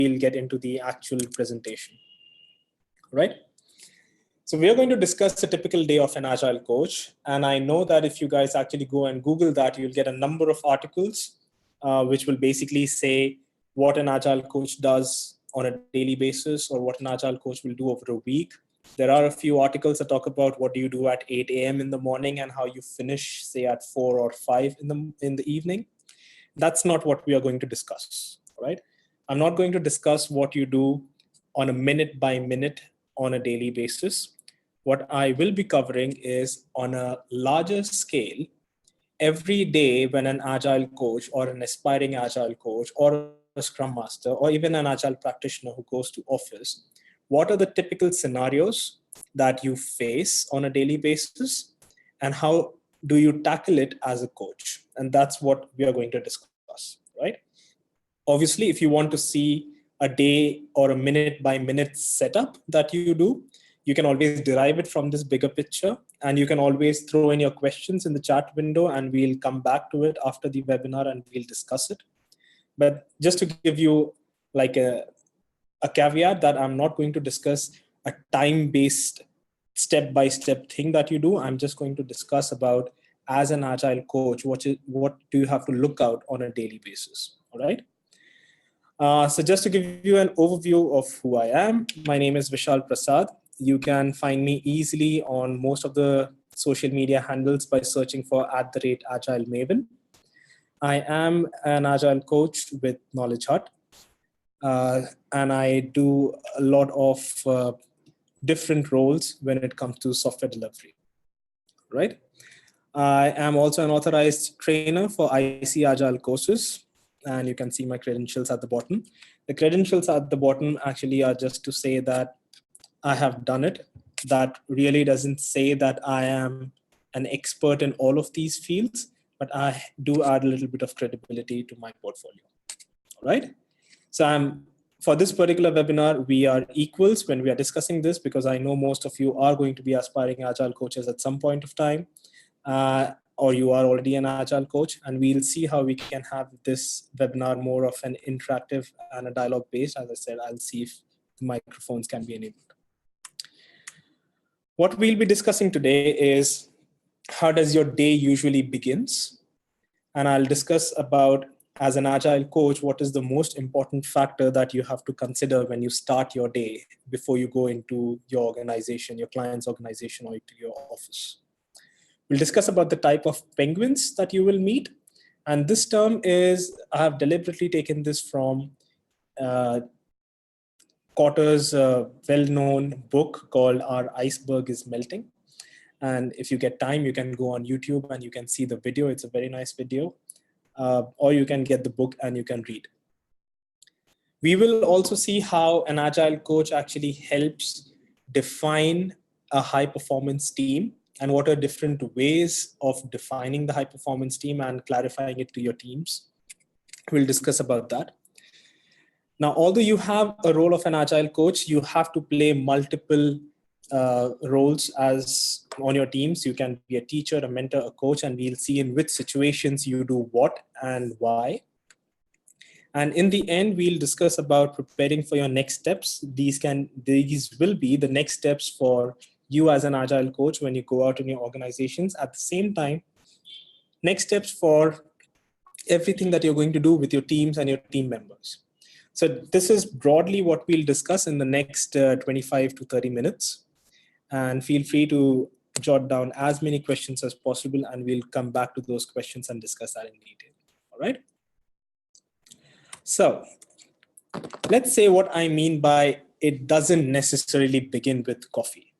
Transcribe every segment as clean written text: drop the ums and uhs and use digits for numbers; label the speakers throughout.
Speaker 1: we'll get into the actual presentation, right? So we are going to discuss a typical day of an Agile coach. And I know that if you guys actually go and Google that, you'll get a number of articles, which will basically say what an Agile coach does on a daily basis or what an Agile coach will do over a week. There are a few articles that talk about what do you do at 8 a.m. in the morning and how you finish, say, at 4 or 5 in the evening. That's not what we are going to discuss, right? I'm not going to discuss what you do on a minute by minute on a daily basis. What I will be covering is on a larger scale, every day when an Agile coach or an aspiring Agile coach or a Scrum Master or even an Agile practitioner who goes to office, what are the typical scenarios that you face on a daily basis and how do you tackle it as a coach? And that's what we are going to discuss, right? Obviously, if you want to see a day or a minute by minute setup that you do, you can always derive it from this bigger picture, and you can always throw in your questions in the chat window and we'll come back to it after the webinar and we'll discuss it. But just to give you like a caveat that I'm not going to discuss a time-based step-by-step thing that you do. I'm just going to discuss about as an Agile coach, what do you have to look out on a daily basis, all right? So just to give you an overview of who I am, my name is Vishal Prasad. You can find me easily on most of the social media handles by searching for @AgileMaven. I am an Agile coach with Knowledge Hut, and I do a lot of different roles when it comes to software delivery, right? I am also an authorized trainer for IC Agile courses, and you can see my credentials at the bottom. The credentials at the bottom actually are just to say that I have done it. That really doesn't say that I am an expert in all of these fields, but I do add a little bit of credibility to my portfolio, all right? So for this particular webinar, we are equals when we are discussing this because I know most of you are going to be aspiring Agile coaches at some point of time, or you are already an Agile coach, and we'll see how we can have this webinar more of an interactive and a dialogue based. As I said, I'll see if the microphones can be enabled. What we'll be discussing today is how does your day usually begins? And I'll discuss about, as an Agile coach, what is the most important factor that you have to consider when you start your day before you go into your organization, your client's organization, or to your office. We'll discuss about the type of penguins that you will meet. And this term is, I have deliberately taken this from Cotter's well-known book called Our Iceberg is Melting. And if you get time, you can go on YouTube and you can see the video. It's a very nice video. Or you can get the book and you can read. We will also see how an Agile coach actually helps define a high-performance team and what are different ways of defining the high-performance team and clarifying it to your teams. We'll discuss about that. Now, although you have a role of an Agile coach, you have to play multiple roles as on your teams. You can be a teacher, a mentor, a coach, and we'll see in which situations you do what and why. And in the end, we'll discuss about preparing for your next steps. These will be the next steps for you as an Agile coach when you go out in your organizations. At the same time, next steps for everything that you're going to do with your teams and your team members. So this is broadly what we'll discuss in the next 25 to 30 minutes. And feel free to jot down as many questions as possible, and we'll come back to those questions and discuss that in detail. All right. So let's say what I mean by it doesn't necessarily begin with coffee.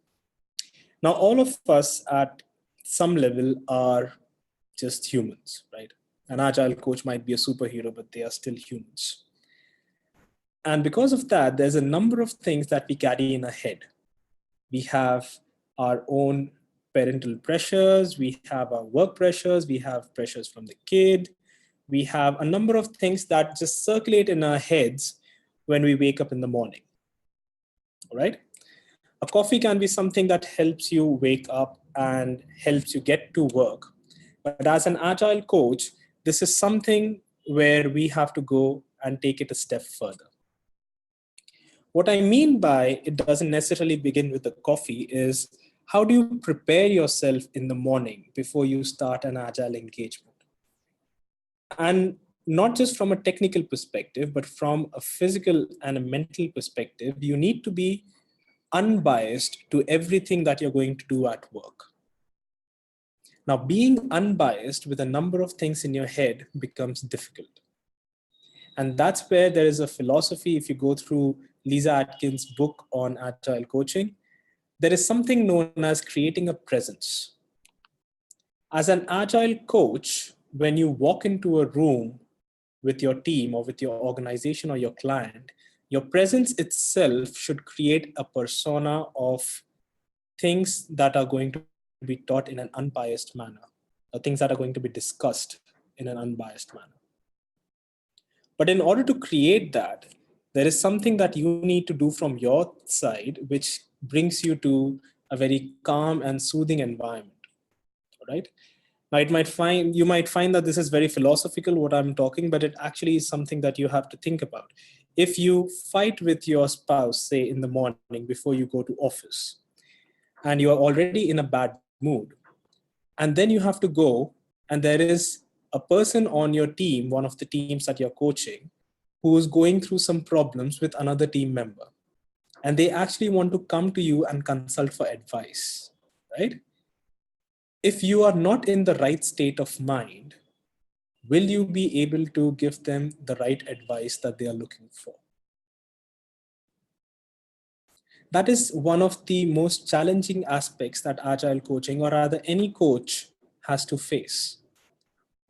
Speaker 1: Now, all of us at some level are just humans, right? An Agile coach might be a superhero, but they are still humans. And because of that, there's a number of things that we carry in our head. We have our own parental pressures, we have our work pressures, we have pressures from the kid, we have a number of things that just circulate in our heads when we wake up in the morning, all right? A coffee can be something that helps you wake up and helps you get to work. But as an Agile coach, this is something where we have to go and take it a step further. What I mean by it doesn't necessarily begin with the coffee is how do you prepare yourself in the morning before you start an agile engagement? And not just from a technical perspective, but from a physical and a mental perspective, you need to be unbiased to everything that you're going to do at work. Now, being unbiased with a number of things in your head becomes difficult. And that's where there is a philosophy. If you go through Lisa Atkins' book on Agile Coaching, there is something known as creating a presence. As an Agile coach, when you walk into a room with your team or with your organization or your client, your presence itself should create a persona of things that are going to be taught in an unbiased manner, or things that are going to be discussed in an unbiased manner. But in order to create that, there is something that you need to do from your side, which brings you to a very calm and soothing environment, right? Now, you might find that this is very philosophical, what I'm talking, but it actually is something that you have to think about. If you fight with your spouse, say in the morning before you go to office, and you are already in a bad mood, and then you have to go, and there is a person on your team, one of the teams that you're coaching, who is going through some problems with another team member, and they actually want to come to you and consult for advice, right? If you are not in the right state of mind, will you be able to give them the right advice that they are looking for? That is one of the most challenging aspects that agile coaching, or rather any coach, has to face.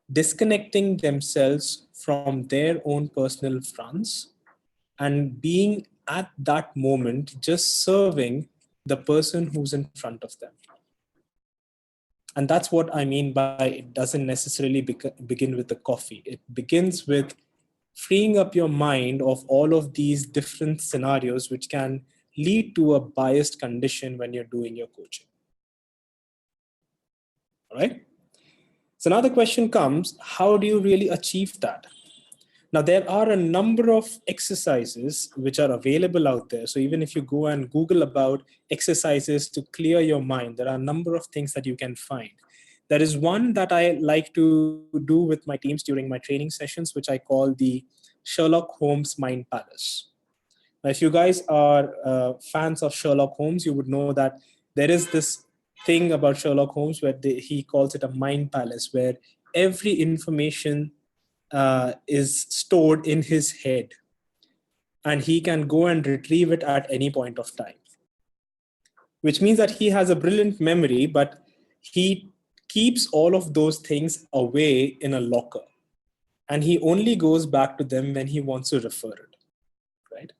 Speaker 1: Disconnecting themselves from their own personal fronts and being at that moment just serving the person who's in front of them. And that's what I mean by it doesn't necessarily begin with the coffee. It begins with freeing up your mind of all of these different scenarios which can lead to a biased condition when you're doing your coaching. All right. So now the question comes, how do you really achieve that? Now, there are a number of exercises which are available out there. So even if you go and Google about exercises to clear your mind, there are a number of things that you can find. There is one that I like to do with my teams during my training sessions, which I call the Sherlock Holmes Mind Palace. Now, if you guys are fans of Sherlock Holmes, you would know that there is this thing about Sherlock Holmes where he calls it a mind palace, where every information is stored in his head, and he can go and retrieve it at any point of time, which means that he has a brilliant memory, but he keeps all of those things away in a locker, and he only goes back to them when he wants to refer it, right?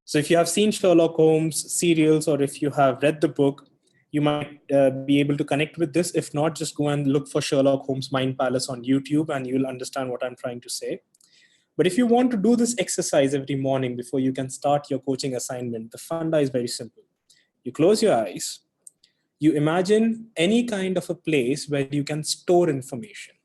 Speaker 1: So if you have seen Sherlock Holmes serials, or if you have read the book, you might be able to connect with this. If not, just go and look for Sherlock Holmes Mind Palace on YouTube and you'll understand what I'm trying to say. But if you want to do this exercise every morning before you can start your coaching assignment, the funda is very simple. You close your eyes, you imagine any kind of a place where you can store information.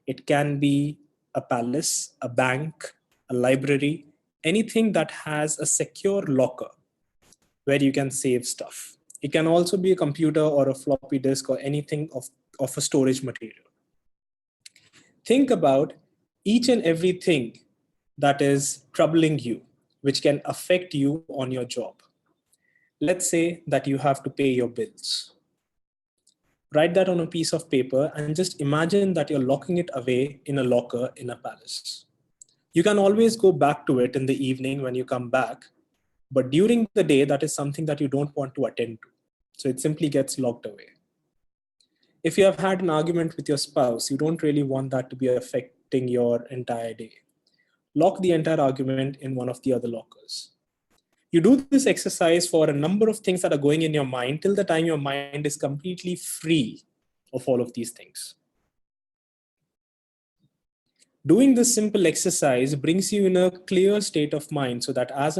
Speaker 1: It can be a palace, a bank, a library, anything that has a secure locker where you can save stuff. It can also be a computer or a floppy disk or anything of a storage material. Think about each and everything that is troubling you, which can affect you on your job. Let's say that you have to pay your bills. Write that on a piece of paper and just imagine that you're locking it away in a locker in a palace. You can always go back to it in the evening when you come back, but during the day, that is something that you don't want to attend to. So it simply gets locked away. If you have had an argument with your spouse, you don't really want that to be affecting your entire day. Lock the entire argument in one of the other lockers. You do this exercise for a number of things that are going in your mind till the time your mind is completely free of all of these things. Doing this simple exercise brings you in a clear state of mind so that as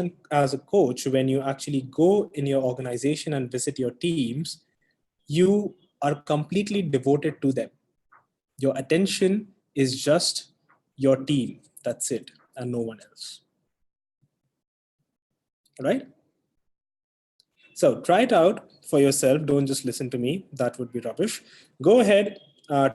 Speaker 1: a coach, when you actually go in your organization and visit your teams, you are completely devoted to them. Your attention is just your team. That's it, and no one else. right? So try it out for yourself. Don't just listen to me. That would be rubbish. Go ahead,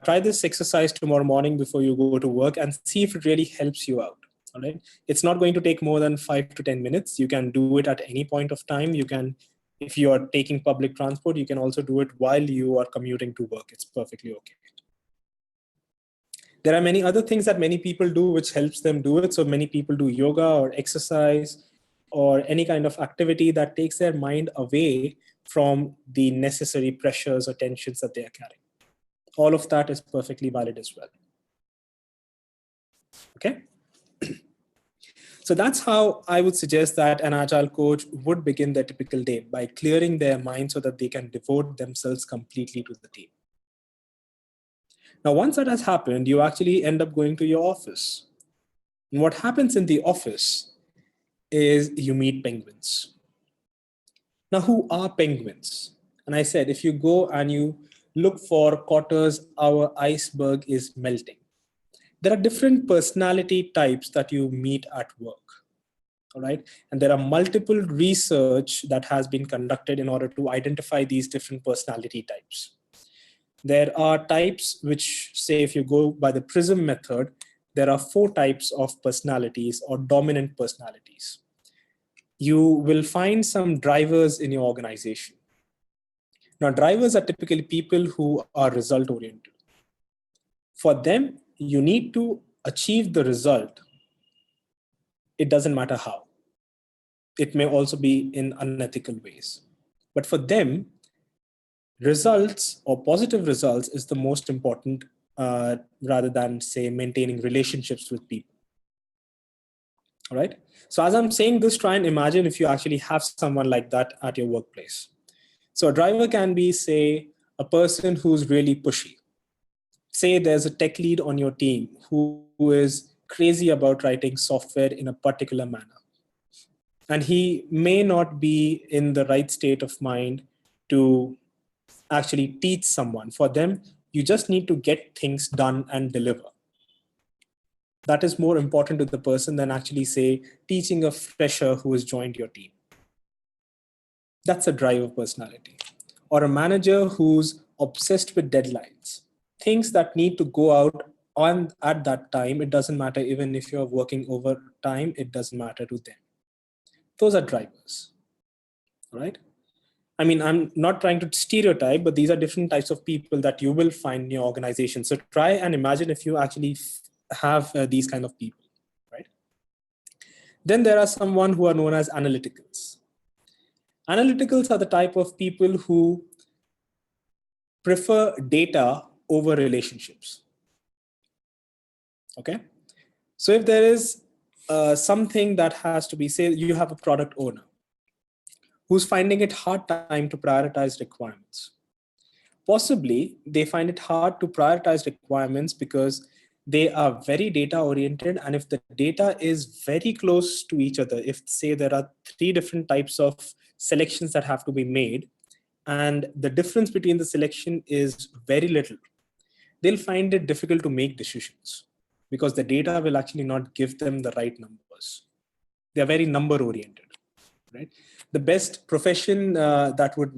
Speaker 1: try this exercise tomorrow morning before you go to work and see if it really helps you out. All right. It's not going to take more than 5 to 10 minutes. You can do it at any point of time. You can, if you are taking public transport, you can also do it while you are commuting to work. It's perfectly okay. There are many other things that many people do which helps them do it. So many people do yoga or exercise or any kind of activity that takes their mind away from the necessary pressures or tensions that they are carrying. All of that is perfectly valid as well. Okay. So that's how I would suggest that an agile coach would begin their typical day, by clearing their mind so that they can devote themselves completely to the team. Now, once that has happened, you actually end up going to your office. And what happens in the office is you meet penguins. Now, who are penguins? And I said, if you go and you look for Cotter's Our Iceberg is Melting, there are different personality types that you meet at work. All right. And there are multiple research that has been conducted in order to identify these different personality types. There are types which, say, if you go by the PRISM method, there are 4 types of personalities or dominant personalities. You will find some drivers in your organization. Now, drivers are typically people who are result oriented. For them, you need to achieve the result. It doesn't matter how. It may also be in unethical ways. But for them, results or positive results is the most important, rather than, say, maintaining relationships with people. All right. So as I'm saying this, try and imagine if you actually have someone like that at your workplace. So a driver can be, say, a person who's really pushy. Say there's a tech lead on your team who is crazy about writing software in a particular manner. And he may not be in the right state of mind to actually teach someone. For them, you just need to get things done and deliver. That is more important to the person than actually, say, teaching a fresher who has joined your team. That's a driver personality. Or a manager who's obsessed with deadlines. Things that need to go out on at that time. It doesn't matter even if you're working overtime, it doesn't matter to them. Those are drivers. All right. I mean, I'm not trying to stereotype, but these are different types of people that you will find in your organization. So try and imagine if you actually have these kind of people, right? Then there are someone who are known as analyticals. Analyticals are the type of people who prefer data over relationships. Okay. So if there is something that has to be, say, you have a product owner who's finding it hard time to prioritize requirements. Possibly they find it hard to prioritize requirements because they are very data oriented. And if the data is very close to each other, if, say, there are 3 different types of selections that have to be made, and the difference between the selection is very little, they'll find it difficult to make decisions because the data will actually not give them the right numbers. They're very number oriented, right? The best profession that would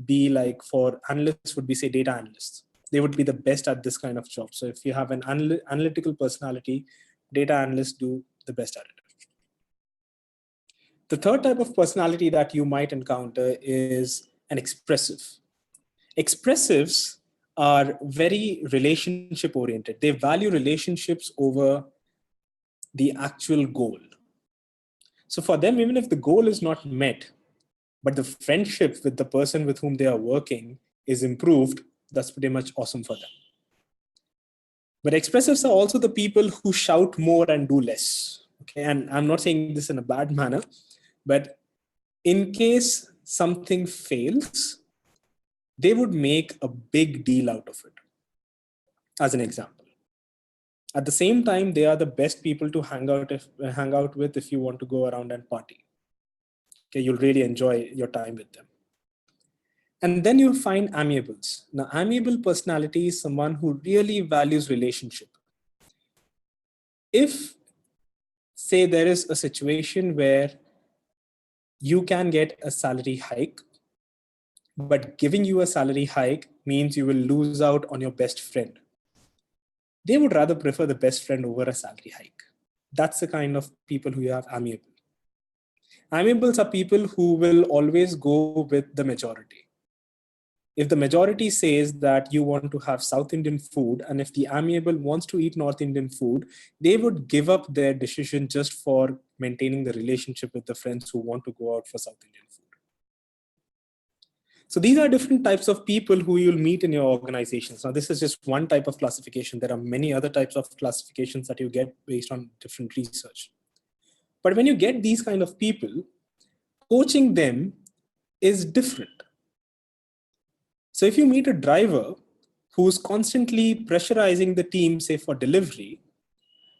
Speaker 1: be like for analysts would be, say, data analysts. They would be the best at this kind of job. So if you have an analytical personality, data analysts do the best at it. The third type of personality that you might encounter is an expressive. Expressives are very relationship oriented. They value relationships over the actual goal. So for them, even if the goal is not met, but the friendship with the person with whom they are working is improved, that's pretty much awesome for them. But expressives are also the people who shout more and do less. Okay, and I'm not saying this in a bad manner, but in case something fails, they would make a big deal out of it. As an example, at the same time, they are the best people to hang out with if you want to go around and party. Okay, you'll really enjoy your time with them. And then you find amiables. Now, amiable personality is someone who really values relationship. If, say, there is a situation where you can get a salary hike, but giving you a salary hike means you will lose out on your best friend. They would rather prefer the best friend over a salary hike. That's the kind of people who you have amiable. Amiables are people who will always go with the majority. If the majority says that you want to have South Indian food, and if the amiable wants to eat North Indian food, they would give up their decision just for maintaining the relationship with the friends who want to go out for South Indian food. So these are different types of people who you'll meet in your organizations. Now, this is just one type of classification. There are many other types of classifications that you get based on different research. But when you get these kind of people, coaching them is different. So if you meet a driver who's constantly pressurizing the team, say for delivery,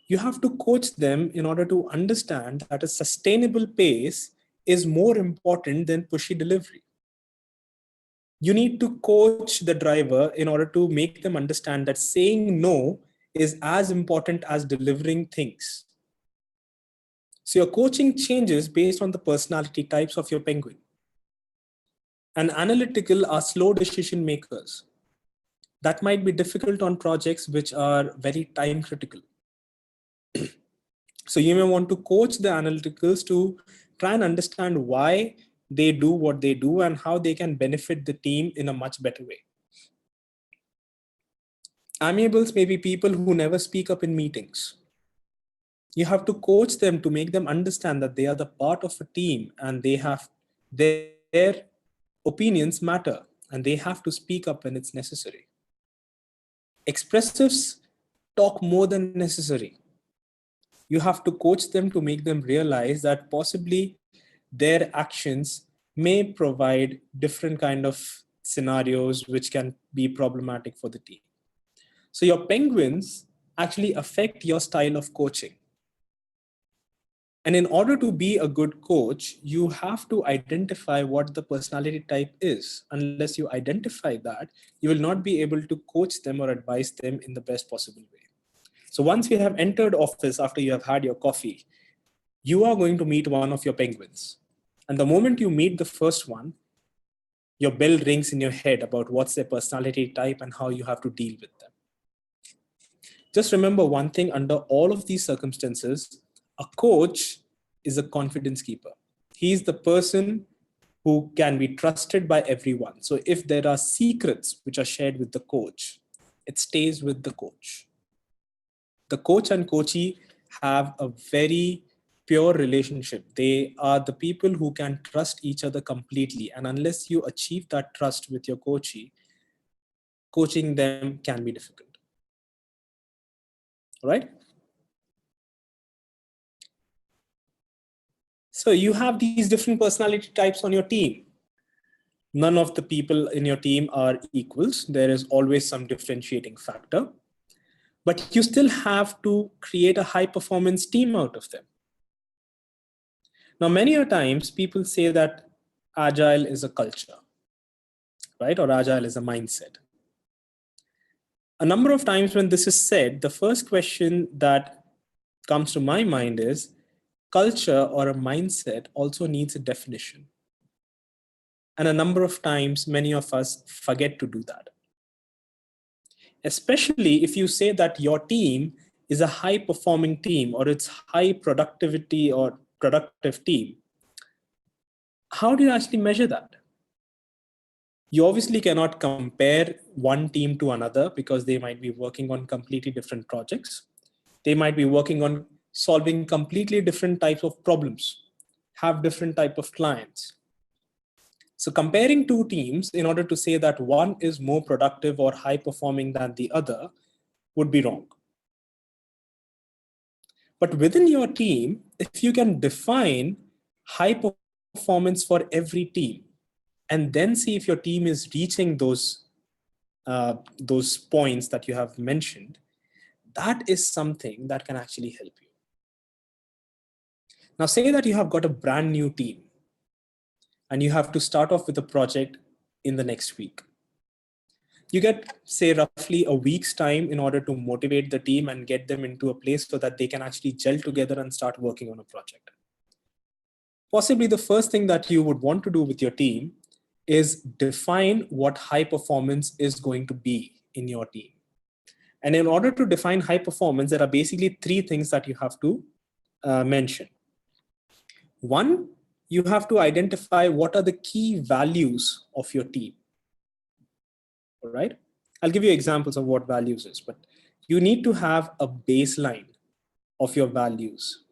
Speaker 1: you have to coach them in order to understand that a sustainable pace is more important than pushy delivery. You need to coach the driver in order to make them understand that saying no is as important as delivering things. So your coaching changes based on the personality types of your penguin. And analytical are slow decision makers. That might be difficult on projects which are very time critical. So you may want to coach the analyticals to try and understand why they do what they do and how they can benefit the team in a much better way. Amiables may be people who never speak up in meetings. You have to coach them to make them understand that they are the part of a team and they have their opinions matter and they have to speak up when it's necessary. Expressives talk more than necessary. You have to coach them to make them realize that possibly their actions may provide different kind of scenarios which can be problematic for the team. So your penguins actually affect your style of coaching. And in order to be a good coach, you have to identify what the personality type is. Unless you identify that, you will not be able to coach them or advise them in the best possible way. So once you have entered office after you have had your coffee, you are going to meet one of your penguins. And the moment you meet the first one, your bell rings in your head about what's their personality type and how you have to deal with them. Just remember one thing, under all of these circumstances, a coach is a confidence keeper. He's the person who can be trusted by everyone. So if there are secrets which are shared with the coach, it stays with the coach. The coach and coachee have a very pure relationship. They are the people who can trust each other completely. And unless you achieve that trust with your coachee, coaching them can be difficult. All right? So you have these different personality types on your team. None of the people in your team are equals. There is always some differentiating factor. But you still have to create a high performance team out of them. Now, many a times people say that Agile is a culture, right? Or Agile is a mindset. A number of times when this is said, the first question that comes to my mind is, culture or a mindset also needs a definition. And a number of times, many of us forget to do that. Especially if you say that your team is a high performing team or it's high productivity or productive team. How do you actually measure that? You obviously cannot compare one team to another because they might be working on completely different projects. They might be working on solving completely different types of problems, have different type of clients. So comparing two teams in order to say that one is more productive or high performing than the other would be wrong. But within your team, if you can define high performance for every team, and then see if your team is reaching those points that you have mentioned, that is something that can actually help you. Now, say that you have got a brand new team and you have to start off with a project in the next week. You get, say, roughly a week's time in order to motivate the team and get them into a place so that they can actually gel together and start working on a project. Possibly the first thing that you would want to do with your team is define what high performance is going to be in your team. And in order to define high performance, there are basically three things that you have to mention. One, you have to identify what are the key values of your team. All right. I'll give you examples of what values is, but you need to have a baseline of your values.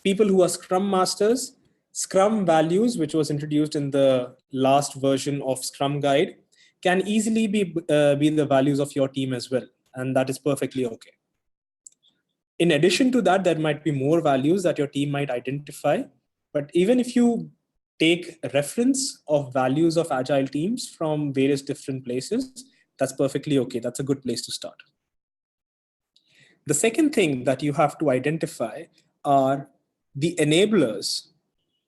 Speaker 1: People who are Scrum Masters, Scrum values, which was introduced in the last version of Scrum Guide, can easily be the values of your team as well. And that is perfectly okay. In addition to that, there might be more values that your team might identify. But even if you take reference of values of agile teams from various different places, that's perfectly okay. That's a good place to start. The second thing that you have to identify are the enablers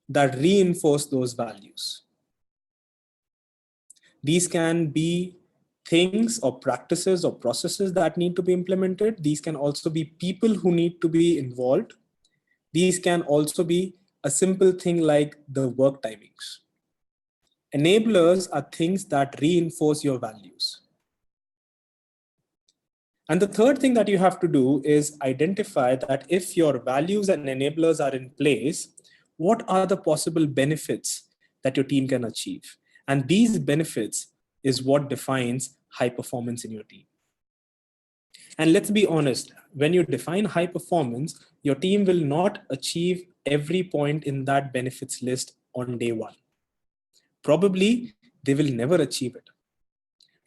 Speaker 1: that reinforce those values. These can be things or practices or processes that need to be implemented. These can also be people who need to be involved. These can also be a simple thing like the work timings. Enablers are things that reinforce your values. And the third thing that you have to do is identify that if your values and enablers are in place, what are the possible benefits that your team can achieve? And these benefits is what defines high performance in your team. And let's be honest, when you define high performance, your team will not achieve every point in that benefits list on day one. Probably they will never achieve it.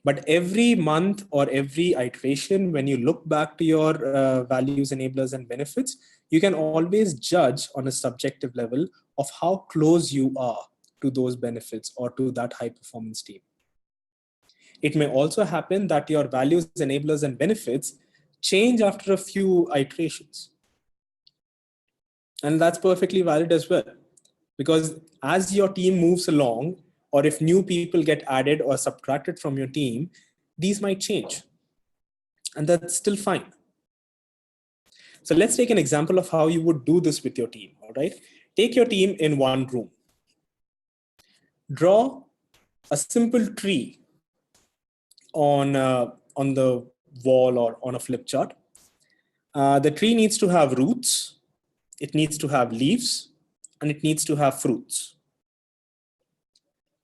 Speaker 1: But every month or every iteration, when you look back to your values, enablers, and benefits, you can always judge on a subjective level of how close you are to those benefits or to that high performance team. It may also happen that your values, enablers, and benefits change after a few iterations. And that's perfectly valid as well. Because as your team moves along, or if new people get added or subtracted from your team, these might change. And that's still fine. So let's take an example of how you would do this with your team, all right? Take your team in one room. Draw a simple tree on the wall or on a flip chart. The tree needs to have roots, it needs to have leaves, and it needs to have fruits.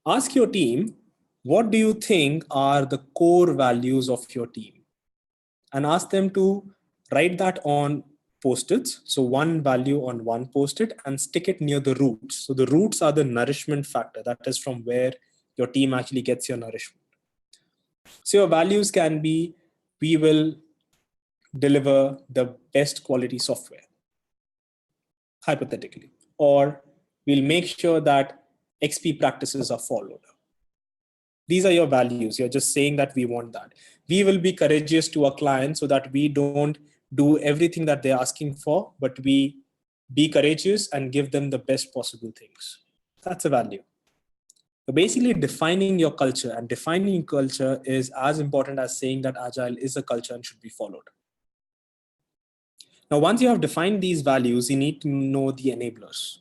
Speaker 1: Ask your team, what do you think are the core values of your team? And ask them to write that on post-its. So one value on one post-it and stick it near the roots. So the roots are the nourishment factor. That is from where your team actually gets your nourishment. So your values can be, we will deliver the best quality software, hypothetically, or we'll make sure that XP practices are followed. These are your values. You're just saying that we want that. We will be courageous to our clients so that we don't do everything that they're asking for, but we be courageous and give them the best possible things. That's a value. So basically defining your culture, and defining culture is as important as saying that Agile is a culture and should be followed. Now, once you have defined these values, you need to know the enablers.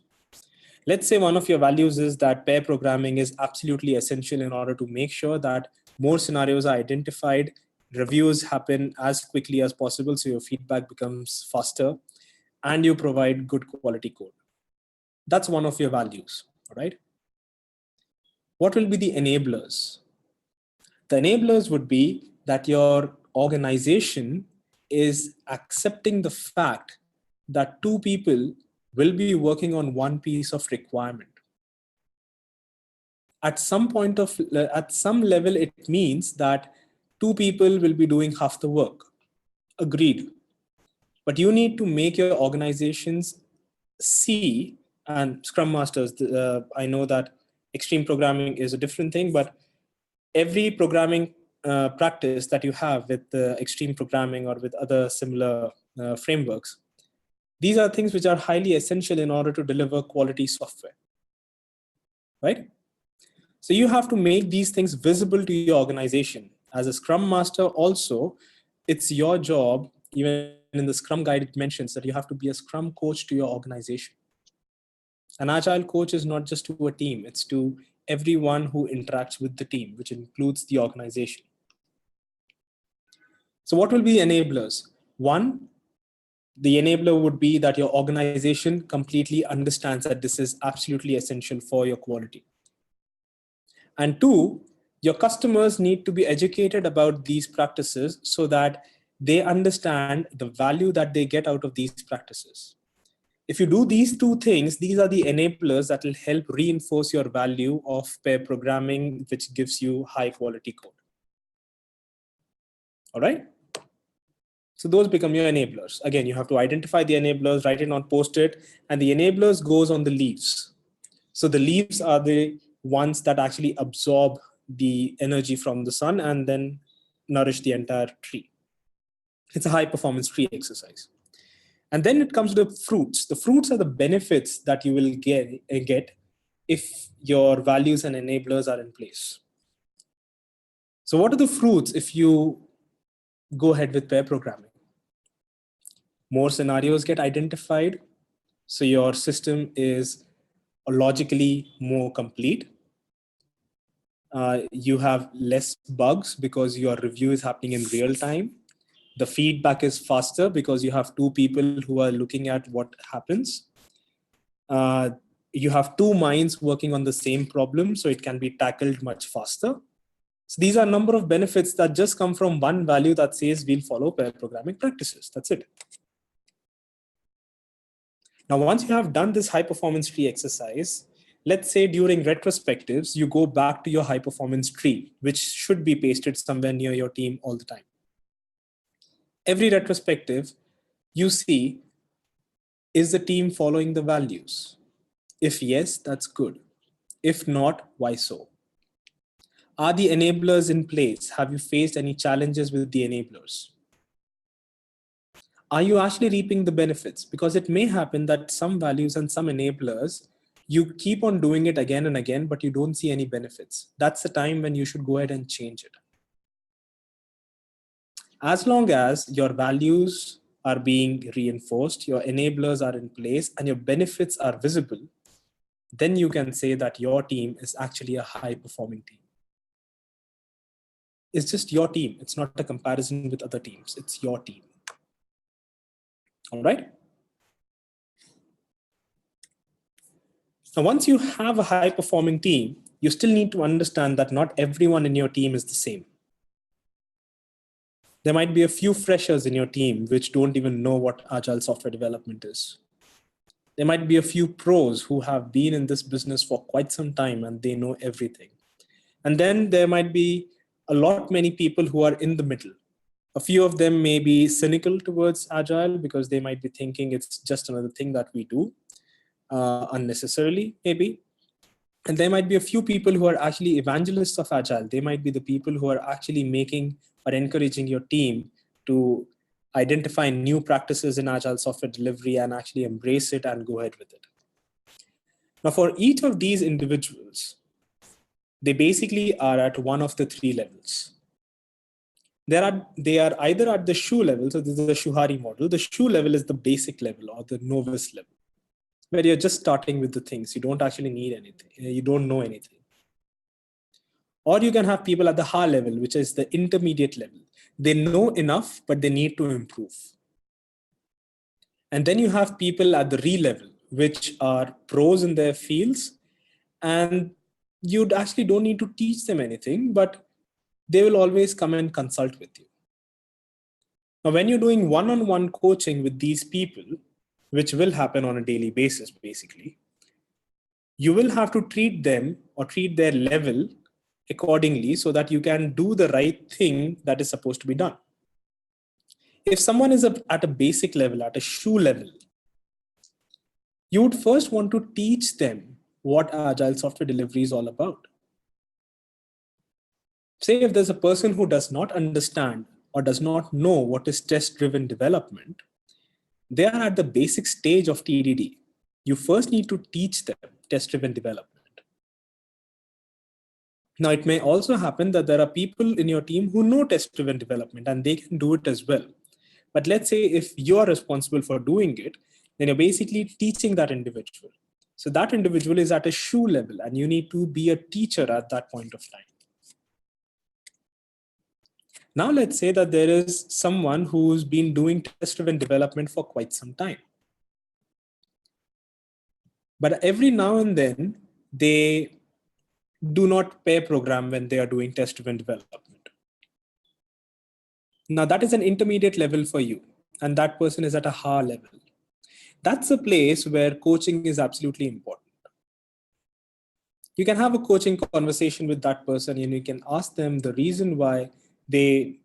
Speaker 1: Let's say one of your values is that pair programming is absolutely essential in order to make sure that more scenarios are identified, reviews happen as quickly as possible, so your feedback becomes faster, and you provide good quality code. That's one of your values, all right? What will be the enablers? The enablers would be that your organization is accepting the fact that two people will be working on one piece of requirement. At some level, it means that two people will be doing half the work. Agreed. But you need to make your organizations see, and Scrum Masters, I know that extreme programming is a different thing, but every programming practice that you have with extreme programming or with other similar frameworks, these are things which are highly essential in order to deliver quality software, right? So you have to make these things visible to your organization. As a Scrum Master also, it's your job, even in the Scrum Guide, it mentions that you have to be a Scrum coach to your organization. An agile coach is not just to a team, it's to everyone who interacts with the team, which includes the organization. So what will be enablers? One, the enabler would be that your organization completely understands that this is absolutely essential for your quality. And two, your customers need to be educated about these practices so that they understand the value that they get out of these practices. If you do these two things, these are the enablers that will help reinforce your value of pair programming, which gives you high quality code. All right. So those become your enablers. Again, you have to identify the enablers, write it on post-it, and the enablers goes on the leaves. So the leaves are the ones that actually absorb the energy from the sun and then nourish the entire tree. It's a high performance tree exercise. And then it comes to the fruits. The fruits are the benefits that you will get if your values and enablers are in place. So what are the fruits if you go ahead with pair programming? More scenarios get identified. So your system is logically more complete. You have less bugs because your review is happening in real time. The feedback is faster because you have two people who are looking at what happens. You have two minds working on the same problem, so it can be tackled much faster. So these are a number of benefits that just come from one value that says we'll follow pair programming practices. That's it. Now, once you have done this high performance tree exercise, let's say during retrospectives, you go back to your high performance tree, which should be pasted somewhere near your team all the time. Every retrospective, you see, is the team following the values? If yes, that's good. If not, why so? Are the enablers in place? Have you faced any challenges with the enablers? Are you actually reaping the benefits? Because it may happen that some values and some enablers, you keep on doing it again and again, but you don't see any benefits. That's the time when you should go ahead and change it. As long as your values are being reinforced, your enablers are in place, and your benefits are visible, then you can say that your team is actually a high-performing team. It's just your team. It's not a comparison with other teams. It's your team. All right? Now, once you have a high-performing team, you still need to understand that not everyone in your team is the same. There might be a few freshers in your team which don't even know what agile software development is. There might be a few pros who have been in this business for quite some time and they know everything. And then there might be many people who are in the middle. A few of them may be cynical towards agile because they might be thinking it's just another thing that we do unnecessarily, maybe. And there might be a few people who are actually evangelists of agile. They might be the people who are actually making or encouraging your team to identify new practices in agile software delivery and actually embrace it and go ahead with it. Now, for each of these individuals, they basically are at one of the three levels. They are either at the shoe level, so this is the Shuhari model. The shoe level is the basic level or the novice level, where you're just starting with the things. You don't actually need anything. You don't know anything. Or you can have people at the Ha level, which is the intermediate level. They know enough, but they need to improve. And then you have people at the Re level, which are pros in their fields. And you actually don't need to teach them anything, but they will always come and consult with you. Now, when you're doing one-on-one coaching with these people, which will happen on a daily basis, basically, you will have to treat them or treat their level accordingly so that you can do the right thing that is supposed to be done. If someone is at a basic level, at a shoe level, you would first want to teach them what agile software delivery is all about. Say if there's a person who does not understand or does not know what is test-driven development, they are at the basic stage of TDD. You first need to teach them test-driven development. Now, it may also happen that there are people in your team who know test-driven development and they can do it as well. But let's say if you're responsible for doing it, then you're basically teaching that individual. So that individual is at a shoe level and you need to be a teacher at that point of time. Now let's say that there is someone who's been doing test-driven development for quite some time. But every now and then they do not pair program when they are doing test-driven development. Now that is an intermediate level for you, and that person is at a higher level. That's a place where coaching is absolutely important. You can have a coaching conversation with that person and you can ask them the reason why they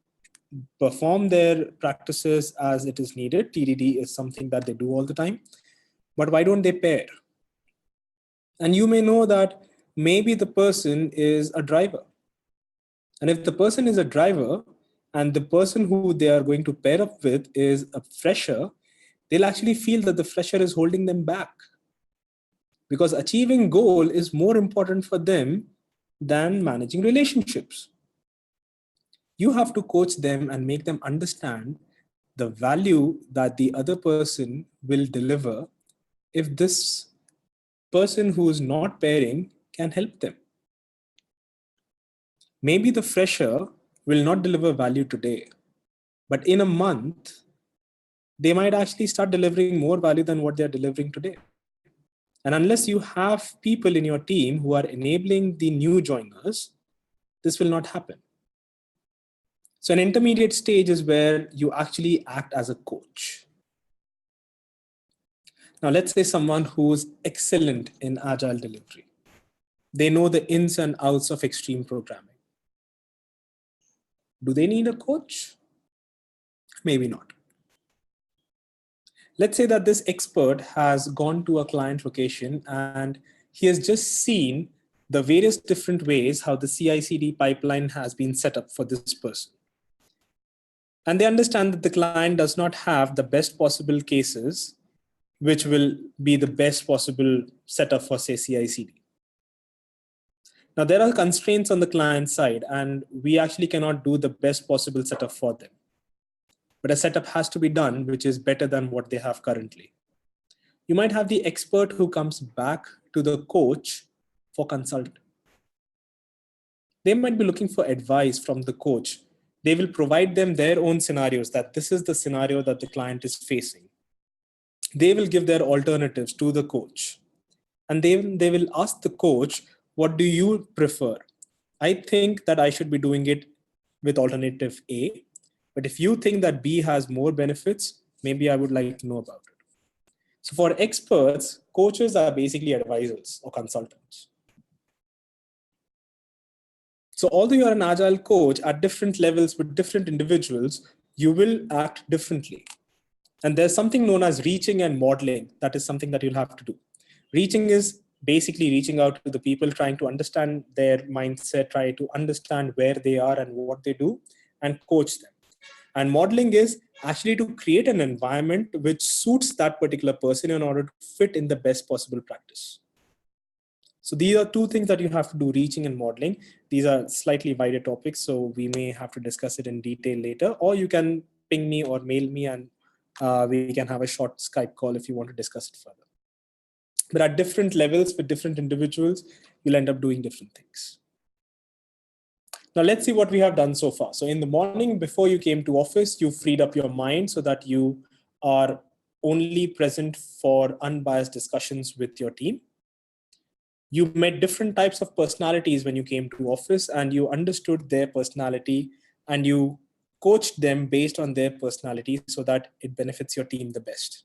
Speaker 1: perform their practices as it is needed. TDD is something that they do all the time, but why don't they pair? And you may know that maybe the person is a driver. And if the person is a driver and the person who they are going to pair up with is a fresher, they'll actually feel that the fresher is holding them back. Because achieving goal is more important for them than managing relationships. You have to coach them and make them understand the value that the other person will deliver if this person who is not pairing can help them. Maybe the fresher will not deliver value today, but in a month, they might actually start delivering more value than what they're delivering today. And unless you have people in your team who are enabling the new joiners, this will not happen. So an intermediate stage is where you actually act as a coach. Now, let's say someone who's excellent in agile delivery. They know the ins and outs of extreme programming. Do they need a coach? Maybe not. Let's say that this expert has gone to a client location and he has just seen the various different ways how the CI/CD pipeline has been set up for this person. And they understand that the client does not have the best possible cases, which will be the best possible setup for, say, CI/CD. Now, there are constraints on the client side, and we actually cannot do the best possible setup for them. But a setup has to be done, which is better than what they have currently. You might have the expert who comes back to the coach for consulting. They might be looking for advice from the coach. They will provide them their own scenarios that this is the scenario that the client is facing. They will give their alternatives to the coach. And they will ask the coach, what do you prefer? I think that I should be doing it with alternative A. But if you think that B has more benefits, maybe I would like to know about it. So for experts, coaches are basically advisors or consultants. So although you're an agile coach at different levels with different individuals, you will act differently. And there's something known as reaching and modeling. That is something that you'll have to do. Reaching is basically reaching out to the people, trying to understand their mindset, try to understand where they are and what they do, and coach them. And modeling is actually to create an environment which suits that particular person in order to fit in the best possible practice. So these are two things that you have to do, reaching and modeling. These are slightly wider topics, so we may have to discuss it in detail later, or you can ping me or mail me and we can have a short Skype call if you want to discuss it further. But at different levels with different individuals, you'll end up doing different things. Now let's see what we have done so far. So in the morning before you came to office, you freed up your mind so that you are only present for unbiased discussions with your team. You met different types of personalities when you came to office and you understood their personality and you coached them based on their personality so that it benefits your team the best.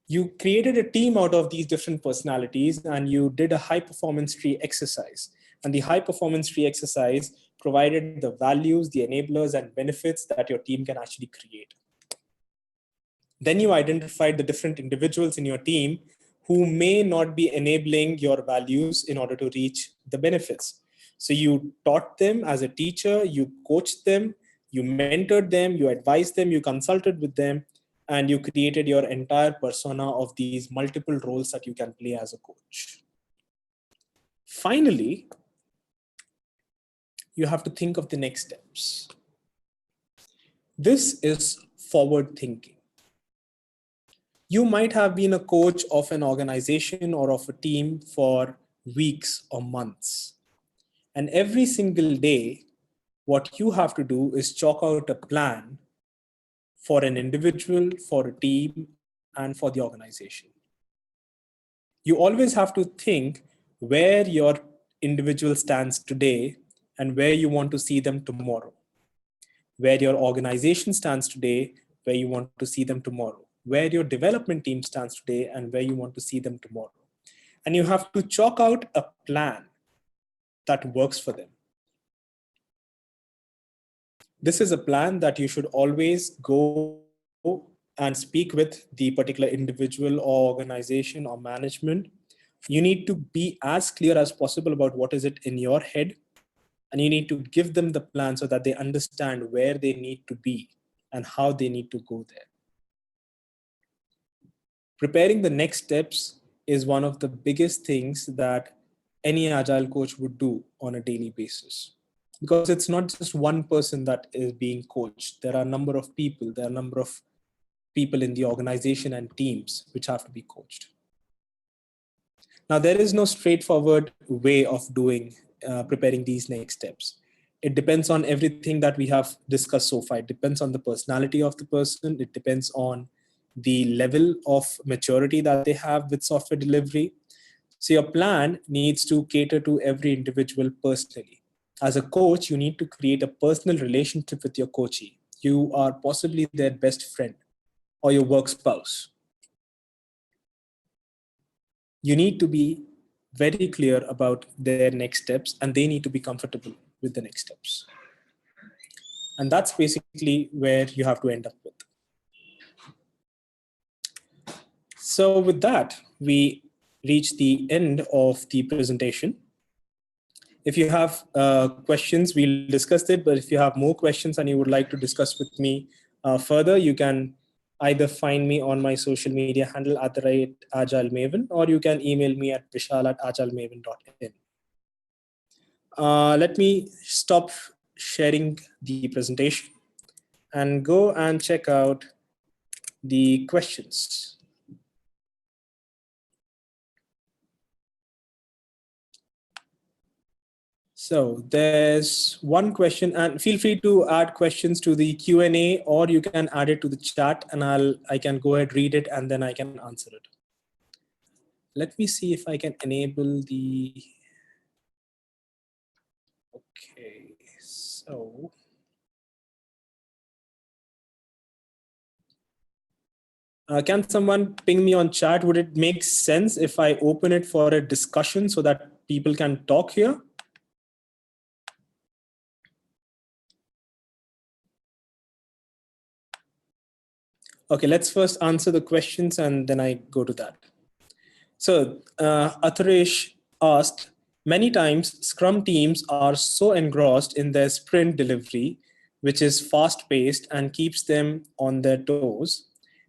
Speaker 1: You created a team out of these different personalities and you did a high performance tree exercise. And the high performance tree exercise provided the values, the enablers, and benefits that your team can actually create. Then you identified the different individuals in your team who may not be enabling your values in order to reach the benefits. So you taught them as a teacher, you coached them, you mentored them, you advised them, you consulted with them, and you created your entire persona of these multiple roles that you can play as a coach. Finally, you have to think of the next steps. This is forward thinking. You might have been a coach of an organization or of a team for weeks or months. And every single day, what you have to do is chalk out a plan for an individual, for a team, and for the organization. You always have to think where your individual stands today and where you want to see them tomorrow, where your organization stands today, where you want to see them tomorrow, where your development team stands today, and where you want to see them tomorrow. And you have to chalk out a plan that works for them. This is a plan that you should always go and speak with the particular individual or organization or management. You need to be as clear as possible about what is it in your head, and you need to give them the plan so that they understand where they need to be and how they need to go there. Preparing the next steps is one of the biggest things that any agile coach would do on a daily basis, because it's not just one person that is being coached. There are a number of people, there are a number of people in the organization and teams which have to be coached. Now, there is no straightforward way of doing preparing these next steps. It depends on everything that we have discussed so far. It depends on the personality of the person. It depends on the level of maturity that they have with software delivery. So your plan needs to cater to every individual personally. As a coach, you need to create a personal relationship with your coachee. You are possibly their best friend or your work spouse. You need to be very clear about their next steps, and they need to be comfortable with the next steps. And that's basically where you have to end up with. So with that, we reach the end of the presentation. If you have questions, we'll discuss it. But if you have more questions and you would like to discuss with me further, you can either find me on my social media handle @AgileMaven, or you can email me at vishal@agilemaven.in. Let me stop sharing the presentation and go and check out the questions. So there's one question, and feel free to add questions to the Q&A, or you can add it to the chat, and I can go ahead, read it, and then I can answer it. Let me see if I can enable the, okay, so. Can someone ping me on chat? Would it make sense if I open it for a discussion so that people can talk here? Okay, let's first answer the questions and then I go to that. So Atharesh asked, many times Scrum teams are so engrossed in their sprint delivery, which is fast-paced and keeps them on their toes.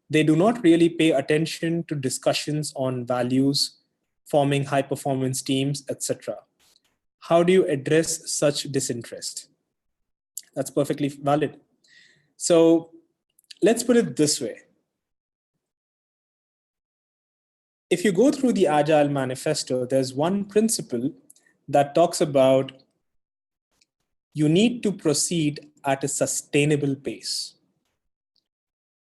Speaker 1: They do not really pay attention to discussions on values, forming high-performance teams, etc. How do you address such disinterest? That's perfectly valid. So let's put it this way. If you go through the Agile Manifesto, there's one principle that talks about you need to proceed at a sustainable pace.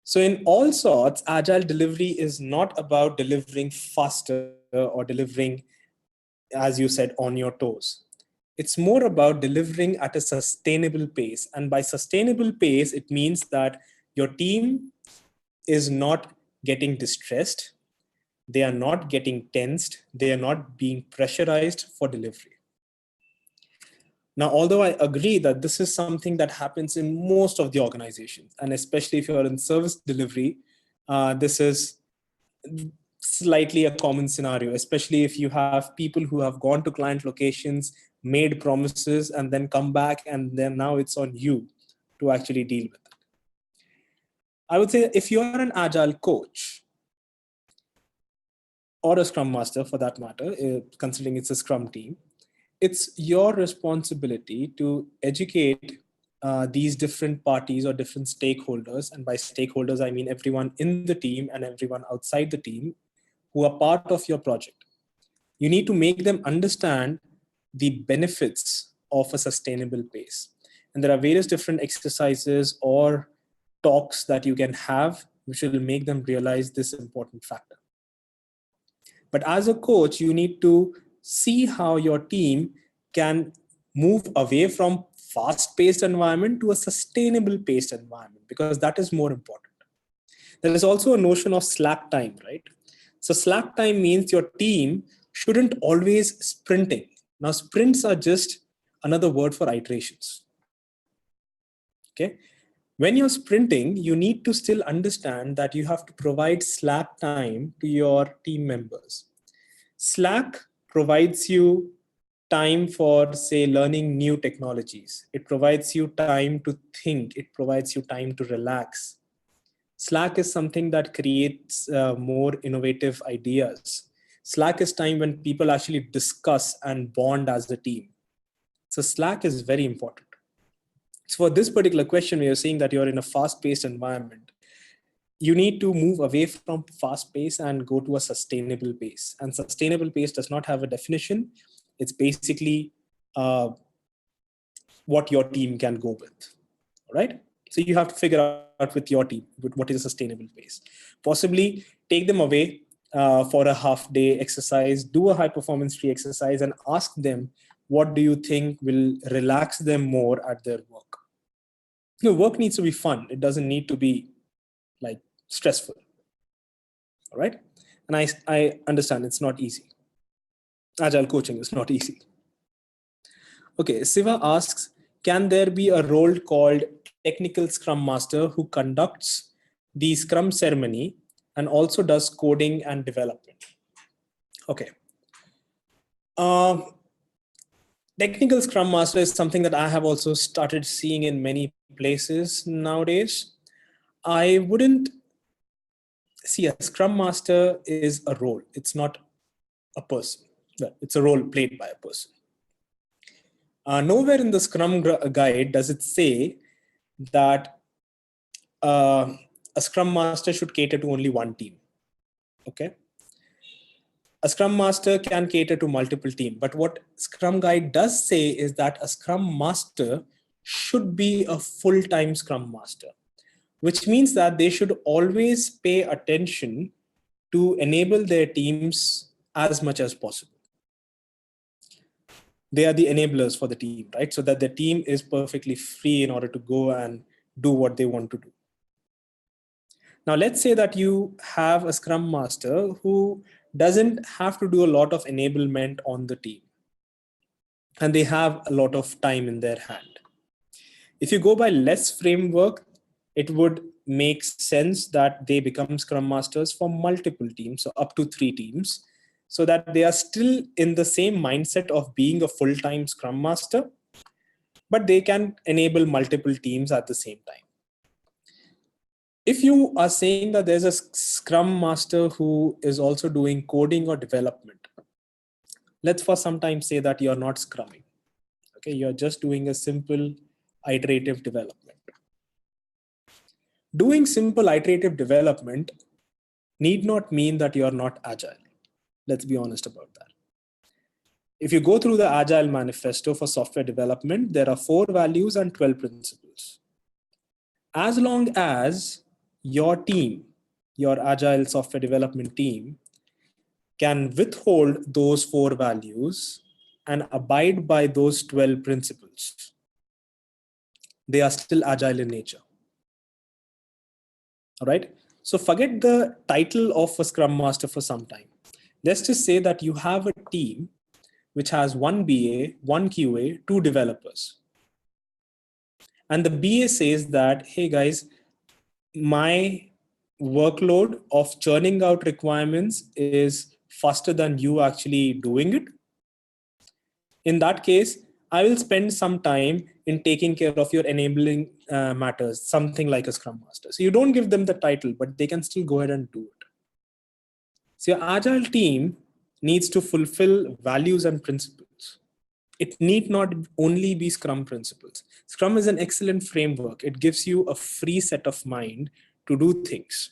Speaker 1: So in all sorts, Agile delivery is not about delivering faster or delivering, as you said, on your toes. It's more about delivering at a sustainable pace. And by sustainable pace, it means that your team is not getting distressed. They are not getting tensed. They are not being pressurized for delivery. Now, although I agree that this is something that happens in most of the organizations, and especially if you're in service delivery, this is slightly a common scenario, especially if you have people who have gone to client locations, made promises, and then come back, and then now it's on you to actually deal with it. I would say if you're an agile coach, or a scrum master for that matter, considering it's a scrum team, it's your responsibility to educate these different parties or different stakeholders, and by stakeholders, I mean everyone in the team and everyone outside the team who are part of your project. You need to make them understand the benefits of a sustainable pace. And there are various different exercises or talks that you can have, which will make them realize this important factor. But as a coach, you need to see how your team can move away from fast-paced environment to a sustainable paced environment, because that is more important. There is also a notion of slack time, right? So slack time means your team shouldn't always sprinting. Now sprints are just another word for iterations. Okay. When you're sprinting, you need to still understand that you have to provide slack time to your team members. Slack provides you time for, say, learning new technologies. It provides you time to think. It provides you time to relax. Slack is something that creates more innovative ideas. Slack is time when people actually discuss and bond as a team. So Slack is very important. So for this particular question, we are saying that you're in a fast-paced environment. You need to move away from fast pace and go to a sustainable pace. And sustainable pace does not have a definition. It's basically what your team can go with, right? So you have to figure out with your team what is a sustainable pace. Possibly take them away for a half-day exercise, do a high-performance tree exercise, and ask them, what do you think will relax them more at their work? Work needs to be fun. It doesn't need to be like stressful. All right. And I understand it's not easy. Agile coaching is not easy. Okay. Siva asks, can there be a role called technical scrum master who conducts the scrum ceremony and also does coding and development? Okay. Technical scrum master is something that I have also started seeing in many places nowadays. I wouldn't see a scrum master is a role. It's not a person. It's a role played by a person. Nowhere in the Scrum guide does it say that a Scrum master should cater to only one team. Okay. A Scrum master can cater to multiple teams, but what Scrum guide does say is that a Scrum master should be a full-time Scrum master, which means that they should always pay attention to enable their teams as much as possible. They are the enablers for the team, right? So that the team is perfectly free in order to go and do what they want to do. Now, let's say that you have a Scrum master who doesn't have to do a lot of enablement on the team, and they have a lot of time in their hand. If you go by less framework, it would make sense that they become Scrum masters for multiple teams, so up to 3 teams, so that they are still in the same mindset of being a full-time Scrum master, but they can enable multiple teams at the same time. If you are saying that there's a Scrum master who is also doing coding or development, let's for some time say that you're not Scrumming. Okay, you're just doing a simple iterative development. Doing simple iterative development need not mean that you're not agile. Let's be honest about that. If you go through the Agile manifesto for software development, there are 4 values and 12 principles. As long as your team, your Agile software development team, can withhold those 4 values and abide by those 12 principles, they are still agile in nature. All right. So forget the title of a Scrum Master for some time. Let's just say that you have a team which has 1 BA, 1 QA, 2 developers. And the BA says that, hey guys, my workload of churning out requirements is faster than you actually doing it. In that case, I will spend some time in taking care of your enabling matters, something like a Scrum Master. So you don't give them the title, but they can still go ahead and do it. So your Agile team needs to fulfill values and principles. It need not only be Scrum principles. Scrum is an excellent framework. It gives you a free set of mind to do things.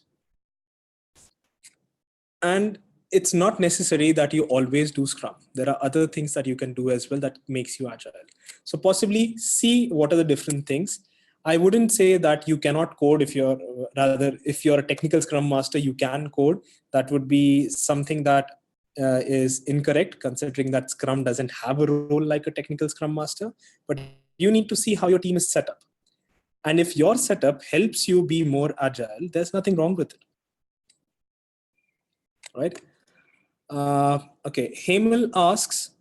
Speaker 1: And it's not necessary that you always do Scrum. There are other things that you can do as well that makes you agile. So possibly see what are the different things. I wouldn't say that you cannot code if you're a technical Scrum master, you can code. That would be something that is incorrect, considering that Scrum doesn't have a role like a technical Scrum master. But you need to see how your team is set up. And if your setup helps you be more agile, there's nothing wrong with it. Right? Okay, Hemal asks,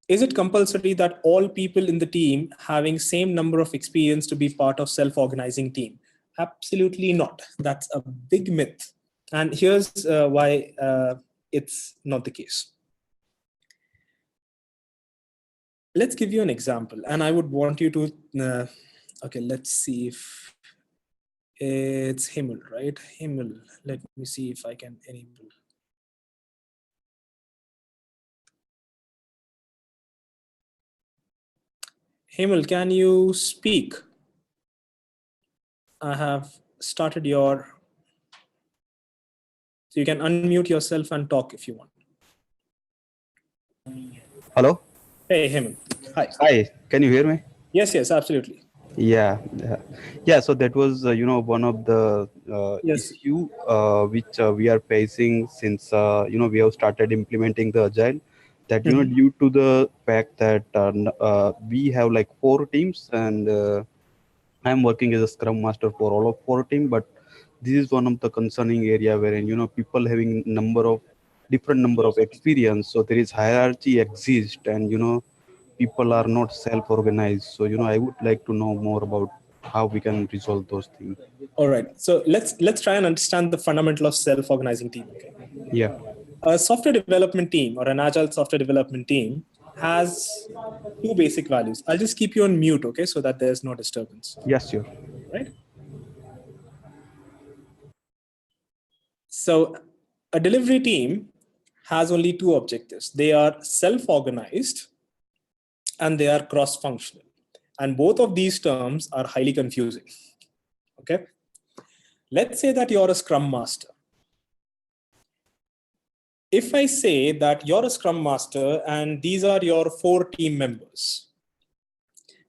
Speaker 1: is it compulsory that all people in the team having same number of experience to be part of self-organizing team? Absolutely not. That's a big myth. And here's why it's not the case. Let's give you an example. And I would want you to, okay, let's see if it's Hemal, right? Hemal, let me see if I can enable. Hemal, can you speak? I have started so you can unmute yourself and talk if you want.
Speaker 2: Hello.
Speaker 1: Hey, Hemal. Hi.
Speaker 2: Hi. Can you hear me?
Speaker 1: Yes, absolutely.
Speaker 2: Yeah. So that was, one of the
Speaker 1: Yes.
Speaker 2: issue which we are facing since, we have started implementing the agile. That, due to the fact that we have like 4 teams, and I'm working as a scrum master for all of 4 teams. But this is one of the concerning area wherein, people having different number of experience. So there is hierarchy exist, and, people are not self-organized. So, I would like to know more about how we can resolve those things.
Speaker 1: All right. So let's try and understand the fundamental of self-organizing team. Okay.
Speaker 2: Yeah.
Speaker 1: A software development team or an agile software development team has 2 basic values. I'll just keep you on mute, okay, so that there's no disturbance.
Speaker 2: Yes, sure.
Speaker 1: Right. So a delivery team has only 2 objectives. They are self-organized and they are cross-functional. And both of these terms are highly confusing. Okay. Let's say that you're a Scrum Master. If I say that you're a Scrum Master and these are your 4 team members,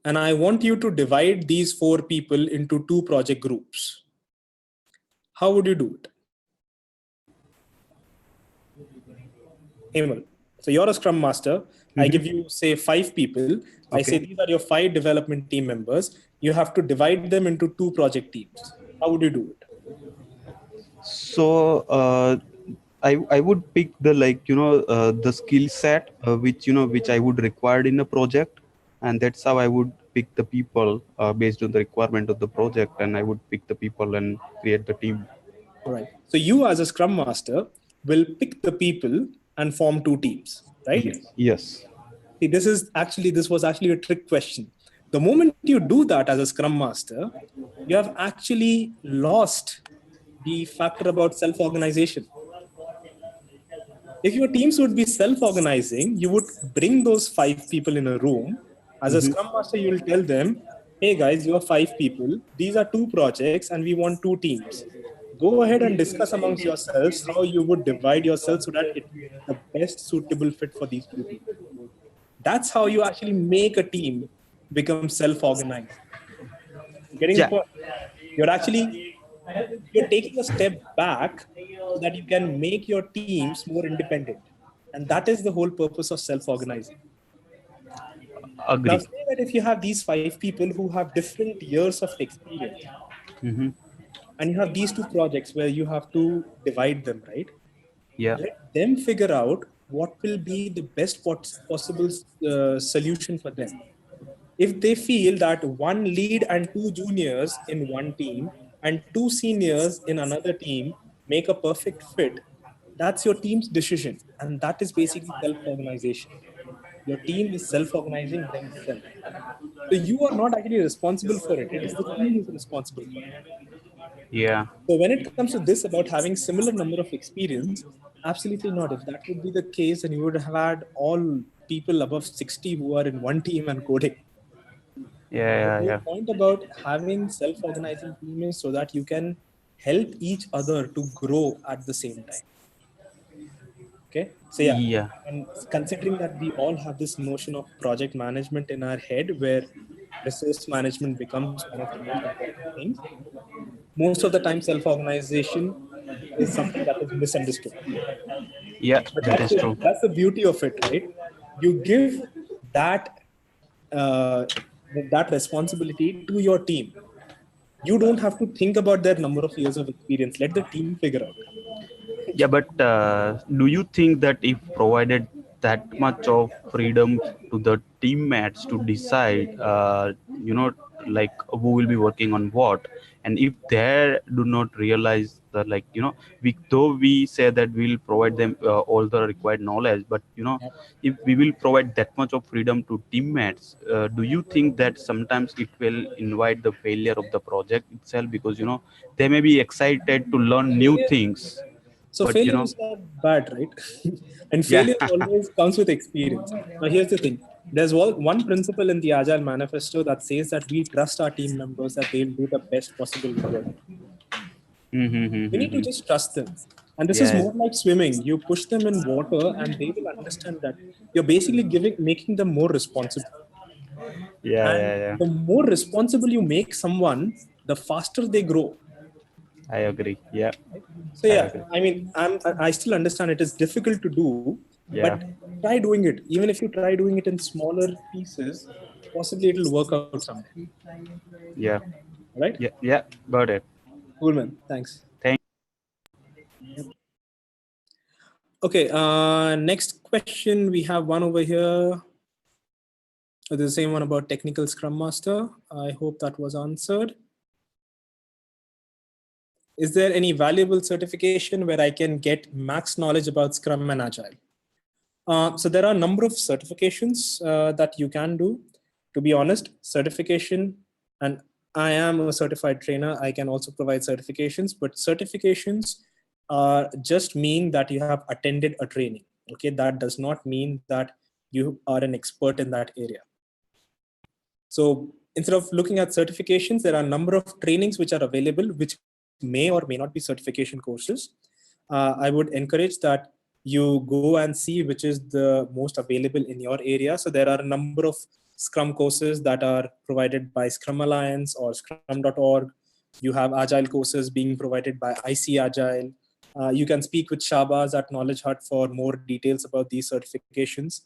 Speaker 1: and I want you to divide these 4 people into 2 project groups, how would you do it? Hemal. So you're a Scrum Master. I give you, say, 5 people. I say these are your 5 development team members. You have to divide them into 2 project teams. How would you do it?
Speaker 2: So I would pick the the skill set which I would require in a project, and that's how I would pick the people based on the requirement of the project, and I would pick the people and create the team.
Speaker 1: Right. So you as a Scrum Master will pick the people and form 2 teams, right?
Speaker 2: Yes.
Speaker 1: See, this was actually a trick question. The moment you do that as a Scrum Master, you have actually lost the factor about self-organization. If your teams would be self-organizing, you would bring those 5 people in a room. As a Scrum Master, you will tell them, hey guys, you are 5 people. These are 2 projects and we want 2 teams. Go ahead and discuss amongst yourselves how you would divide yourself so that it's the best suitable fit for these 2 people. That's how you actually make a team become self-organized. Getting the
Speaker 2: Yeah.
Speaker 1: point? You're taking a step back so that you can make your teams more independent. And that is the whole purpose of self-organizing. Now,
Speaker 2: Agree.
Speaker 1: say that if you have these 5 people who have different years of experience, and you have these 2 projects where you have to divide them, right?
Speaker 2: Yeah.
Speaker 1: Let them figure out what will be the best possible solution for them. If they feel that 1 lead and 2 juniors in one team and 2 seniors in another team make a perfect fit, that's your team's decision. And that is basically self-organization. Your team is self-organizing themselves. So you are not actually responsible for it. It is the team who's responsible for it.
Speaker 2: Yeah.
Speaker 1: So when it comes to this about having similar number of experience, absolutely not. If that would be the case, then you would have had all people above 60 who are in one team and coding.
Speaker 2: Yeah,
Speaker 1: The
Speaker 2: yeah,
Speaker 1: whole point about having self-organizing team is so that you can help each other to grow at the same time. Okay. So yeah,
Speaker 2: yeah,
Speaker 1: and considering that we all have this notion of project management in our head where resource management becomes one of the most important things, most of the time self-organization is something that is misunderstood.
Speaker 2: yeah.
Speaker 1: But
Speaker 2: That is true.
Speaker 1: that's the beauty of it, right? You give that uh, that responsibility to your team. You don't have to think about their number of years of experience. Let the team figure out.
Speaker 2: Yeah, but do you think that if provided that much of freedom to the teammates to decide, like who will be working on what, and if they do not realize that, like, though we say that we'll provide them all the required knowledge, but if we will provide that much of freedom to teammates, do you think that sometimes it will invite the failure of the project itself, because they may be excited to learn new
Speaker 1: Failure,
Speaker 2: things,
Speaker 1: so
Speaker 2: but
Speaker 1: failure is not bad, right? And
Speaker 2: yeah.
Speaker 1: failure always comes with experience. Now, here's the thing. There's one principle in the Agile Manifesto that says that we trust our team members that they'll do the best possible work. We need to
Speaker 2: Mm-hmm.
Speaker 1: just trust them. And this is
Speaker 2: Yeah,
Speaker 1: more like swimming. You push them in water and they will understand that you're basically making them more responsible.
Speaker 2: yeah,
Speaker 1: And
Speaker 2: yeah, yeah.
Speaker 1: the more responsible you make someone, the faster they grow.
Speaker 2: I agree. Yeah,
Speaker 1: So
Speaker 2: I
Speaker 1: yeah,
Speaker 2: agree.
Speaker 1: I mean, I still understand it is difficult to do,
Speaker 2: Yeah,
Speaker 1: but try doing it. Even if you try doing it in smaller pieces, possibly it'll work out someday.
Speaker 2: yeah,
Speaker 1: All right?
Speaker 2: yeah, yeah. Got it.
Speaker 1: Cool, man. Thanks.
Speaker 2: Thank.
Speaker 1: Yep. Okay. Next question. We have one over here. The same one about technical Scrum Master. I hope that was answered. Is there any valuable certification where I can get max knowledge about Scrum and Agile? So there are a number of certifications that you can do. To be honest, certification, and I am a certified trainer, I can also provide certifications, but certifications just mean that you have attended a training. Okay, that does not mean that you are an expert in that area. So instead of looking at certifications, there are a number of trainings which are available, which may or may not be certification courses. I would encourage that you go and see which is the most available in your area. So there are a number of Scrum courses that are provided by Scrum Alliance or scrum.org. You have Agile courses being provided by IC Agile. You can speak with Shabaz at Knowledge Hut for more details about these certifications.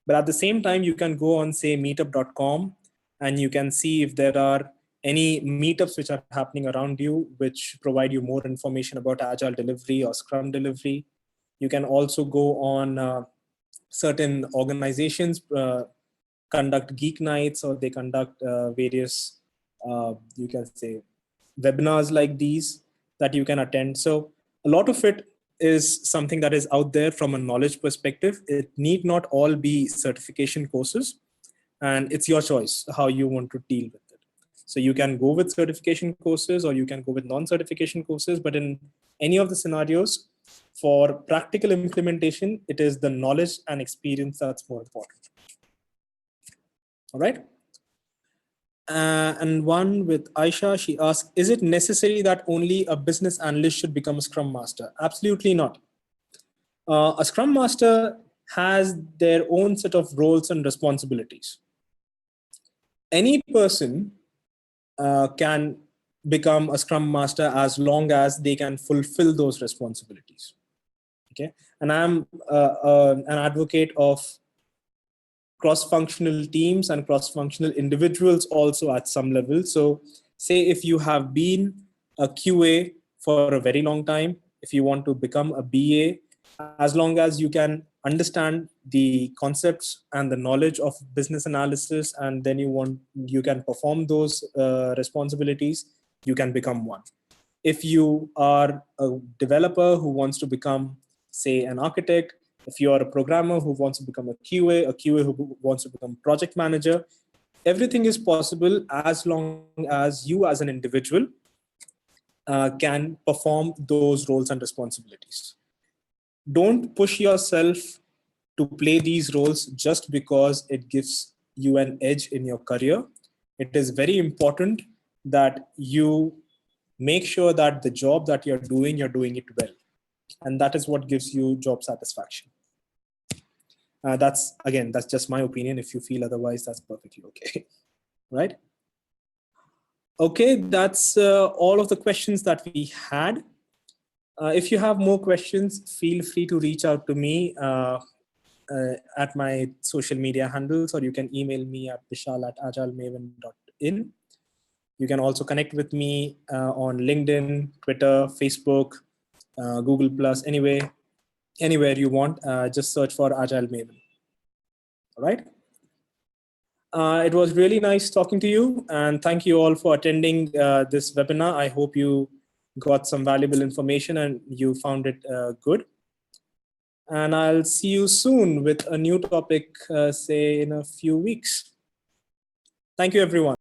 Speaker 1: But at the same time, you can go on, say, meetup.com, and you can see if there are any meetups which are happening around you, which provide you more information about Agile delivery or Scrum delivery. You can also go on certain organizations conduct geek nights, or they conduct various, you can say, webinars like these that you can attend. So a lot of it is something that is out there from a knowledge perspective. It need not all be certification courses, and it's your choice how you want to deal with it. So you can go with certification courses or you can go with non-certification courses, but in any of the scenarios, for practical implementation, it is the knowledge and experience that's more important. All right. And one with Aisha, she asked, is it necessary that only a business analyst should become a Scrum Master? Absolutely not. A Scrum Master has their own set of roles and responsibilities. Any person can become a Scrum Master as long as they can fulfill those responsibilities. Okay, and I'm an advocate of cross-functional teams and cross-functional individuals also at some level. So say if you have been a QA for a very long time, if you want to become a BA, as long as you can understand the concepts and the knowledge of business analysis, and then you can perform those responsibilities, you can become one. If you are a developer who wants to become, say, an architect, if you are a programmer who wants to become a QA who wants to become project manager, everything is possible as long as you as an individual can perform those roles and responsibilities. Don't push yourself to play these roles just because it gives you an edge in your career. It is very important that you make sure that the job that you're doing it well. And that is what gives you job satisfaction. That's just my opinion. If you feel otherwise, that's perfectly okay. Right? Okay, that's all of the questions that we had. If you have more questions, feel free to reach out to me at my social media handles, or you can email me at vishal@agilemaven.in. You can also connect with me on LinkedIn, Twitter, Facebook, Google Plus, anywhere you want. Just search for Agile Maven. All right. It was really nice talking to you, and thank you all for attending this webinar. I hope you got some valuable information and you found it good. And I'll see you soon with a new topic, say in a few weeks. Thank you, everyone.